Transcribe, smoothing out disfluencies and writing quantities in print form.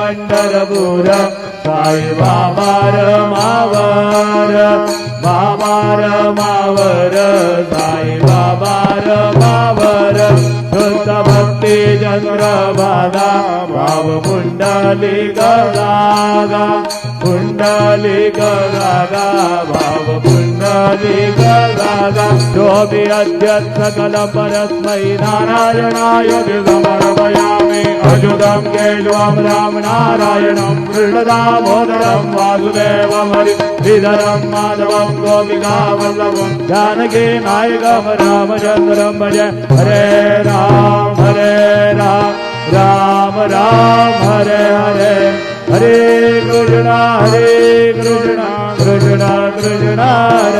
पंढरपूर साई बाबा रमावर बाबा रमावर साई बाबा रमावर शुद्ध भक्ती चंद्रभागा भाव पुंडलिक रागा पुंडलिक रागा भाव पुंडलिक रागा जो भी अध्यक्ष सकल परस्मै नारायणाय समर्पयामि अच्युतं केशवं राम नारायणं कृष्णदामोदरं वासुदेवं हरिधरं माधवं गोपिकावल्लभं जानकी नायकं रामचन्द्रं भजे हरे राम राम राम हरे हरे हरे कृष्ण कृष्ण कृष्ण हरे